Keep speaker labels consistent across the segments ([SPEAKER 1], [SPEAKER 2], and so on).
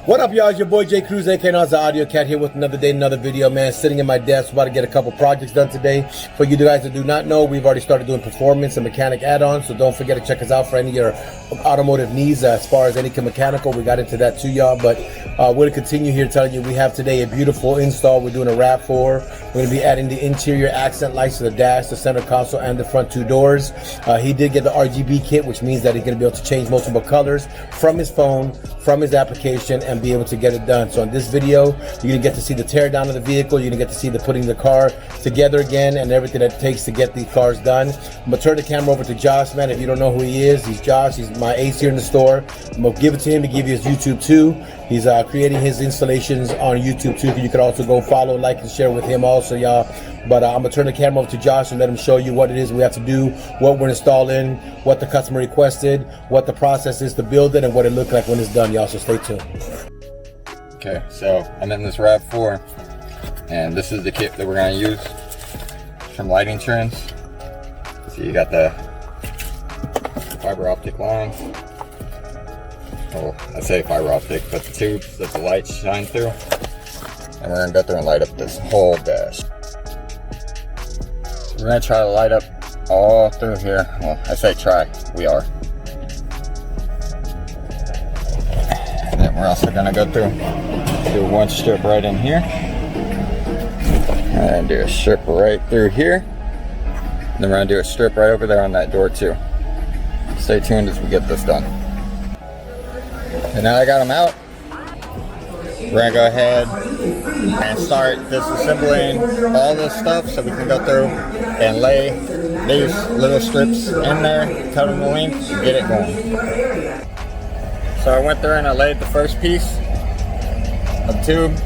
[SPEAKER 1] What up, y'all? It's your boy J Cruz, aka the Audio Cat, here with another day, another video, man. Sitting in my desk, about to get a couple projects done today. For you guys that do not know, we've already started doing performance and mechanic add-ons, so don't forget to check us out for any of your automotive needs as far as any mechanical. We got into that too, y'all, but we're going to continue here telling you we have today a beautiful install we're doing a wrap for. We're going to be adding the interior accent lights to the dash, the center console, and the front two doors. He did get the RGB kit, which means that he's going to be able to change multiple colors from his phone, from his application, and be able to get it done. So in this video, you're gonna get to see the tear down of the vehicle, you're gonna get to see the putting the car together again and everything that it takes to get these cars done. I'm gonna turn the camera over to Josh, man. If you don't know who he is, he's Josh. He's my ace here in the store. I'm gonna give it to him to give you his YouTube too. He's creating his installations on YouTube too. You can also go follow, like, and share with him also, y'all. But I'm gonna turn the camera over to Josh and let him show you what it is we have to do, what we're installing, what the customer requested, what the process is to build it, and what it looks like when it's done, y'all. So stay tuned.
[SPEAKER 2] Okay, so I'm in this RAV4, and this is the kit that we're gonna use from Lighting Trends. So you got the fiber optic line. Well, I say fiber optic, but the tubes that the lights shine through. And we're gonna go through and light up this whole dash. We're gonna try to light up all through here. Well, I say try, we are. And then we're also gonna go through, do one strip right in here. And do a strip right through here. And then we're gonna do a strip right over there on that door too. Stay tuned as we get this done. And now I got them out, we're gonna go ahead and start disassembling all this stuff so we can go through and lay these little strips in there, cut them the length, and get it going. So I went through and I laid the first piece of tube,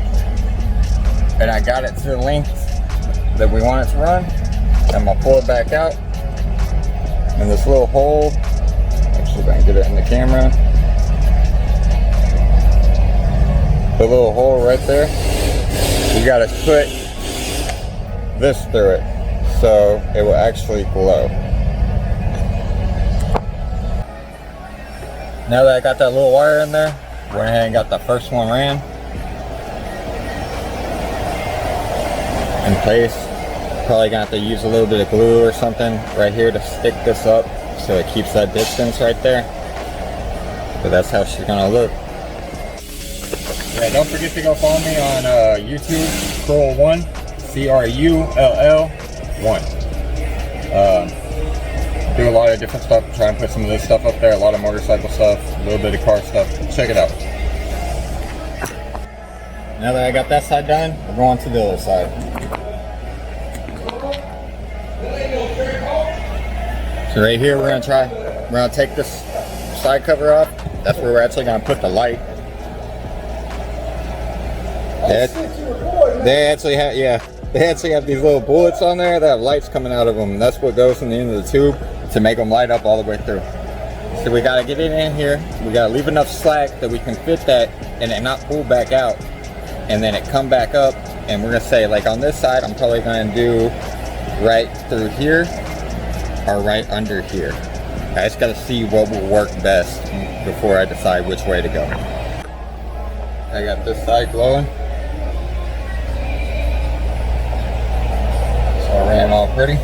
[SPEAKER 2] and I got it to the length that we want it to run. I'm gonna pull it back out, and this little hole, actually if I can get it in the camera, the little hole right there, you gotta put this through it so it will actually glow. Now that I got that little wire in there, went ahead and got the first one ran in place. Probably gonna have to use a little bit of glue or something right here to stick this up so it keeps that distance right there. But that's how she's gonna look. Yeah, don't forget to go follow me on YouTube, Crull1, CRULL1. Do a lot of different stuff, try and put some of this stuff up there, a lot of motorcycle stuff, a little bit of car stuff. Check it out. Now that I got that side done, we're going to the other side. So right here, we're gonna take this side cover off. That's where we're actually gonna put the light. They actually have, they actually have these little bullets on there that have lights coming out of them. That's what goes from the end of the tube to make them light up all the way through. So we gotta get it in here. We gotta leave enough slack that we can fit that and it not pull back out, and then it come back up. And we're gonna say, like on this side, I'm probably gonna do right through here or right under here. I just gotta see what will work best before I decide which way to go. I got this side glowing. Ran all pretty.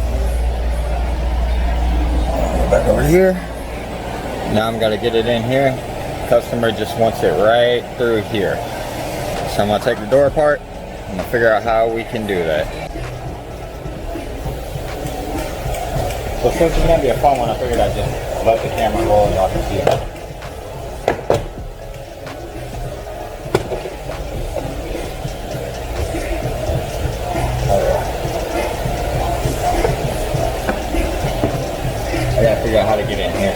[SPEAKER 2] Back over here. Now I'm gonna get it in here. Customer just wants it right through here. So I'm gonna take the door apart. I'm gonna figure out how we can do that. So since it's gonna be a fun one, I figured I'd just let the camera roll and y'all can see it. I gotta figure out how to get in here.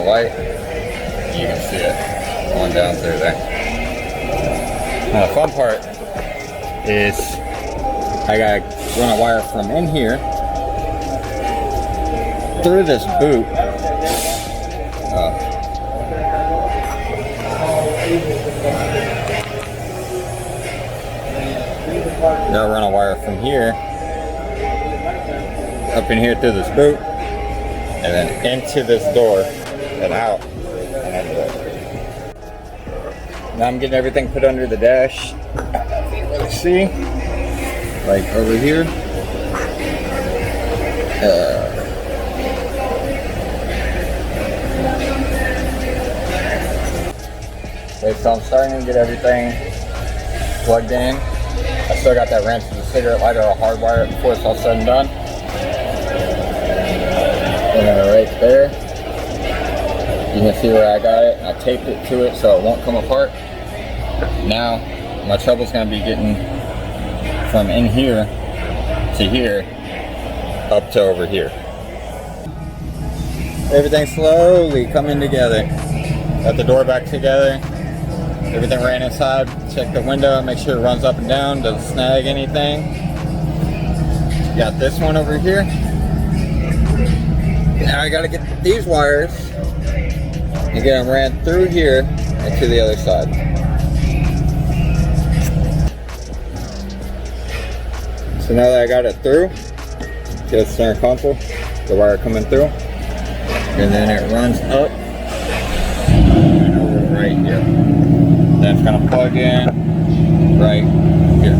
[SPEAKER 2] light. You can see it going down through there. Now the fun part is I gotta run a wire from in here through this boot. Gotta run a wire from here up in here through this boot and then into this door and out. Now I'm getting everything put under the dash. You can really see, like over here. Okay, so I'm starting to get everything plugged in. I still got that wrench and the cigarette lighter. I'll hardwire it before it's all said and done. And right there, you can see where I got it. I taped it to it so it won't come apart. Now, my trouble's gonna be getting from in here to here, up to over here. Everything's slowly coming together. Got the door back together. Everything ran inside. Check the window, make sure it runs up and down, doesn't snag anything. Got this one over here. Now I gotta get these wires and get them ran through here and to the other side. So now that I got it through, get the center console, the wire coming through, and then it runs up and over right here. Then it's gonna plug in right here.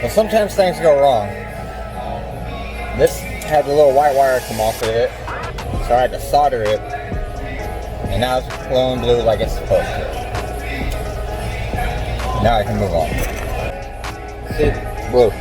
[SPEAKER 2] But sometimes things go wrong. This had a little white wire come off of it, so I had to solder it, and now it's glowing blue like it's supposed to. Now I can move on. See, blue.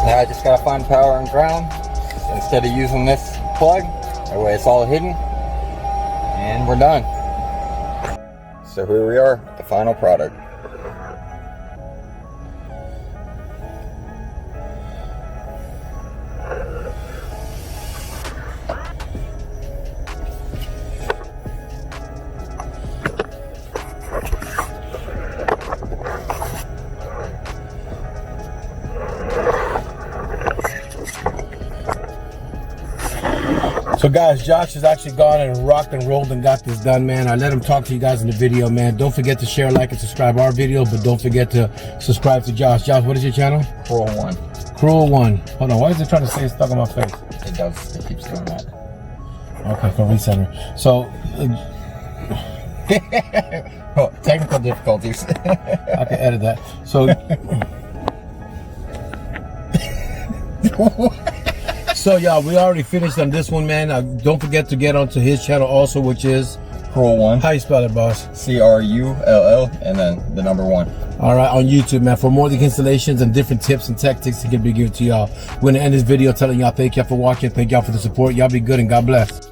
[SPEAKER 2] Now I just gotta find power and ground instead of using this plug. That way it's all hidden, and we're done. So here we are, the final product.
[SPEAKER 1] So guys, Josh has actually gone and rocked and rolled and got this done, man. I let him talk to you guys in the video, man. Don't forget to share, like, and subscribe our video, but don't forget to subscribe to Josh. Josh, what is your channel?
[SPEAKER 2] Cruel One.
[SPEAKER 1] Cruel One. Hold on, why is it trying to say it's stuck on my face?
[SPEAKER 2] It does, it keeps doing that.
[SPEAKER 1] Okay, for recenter. So,
[SPEAKER 2] oh, technical difficulties.
[SPEAKER 1] I can edit that. So, so y'all, we already finished on this one, man. Don't forget to get onto his channel also, which is
[SPEAKER 2] Cruel One.
[SPEAKER 1] How you spell it, boss?
[SPEAKER 2] CRULL and then the number 1.
[SPEAKER 1] All right, on YouTube, man. For more of the installations and different tips and tactics he can be given to y'all. We're gonna end this video telling y'all thank y'all for watching, thank y'all for the support. Y'all be good and God bless.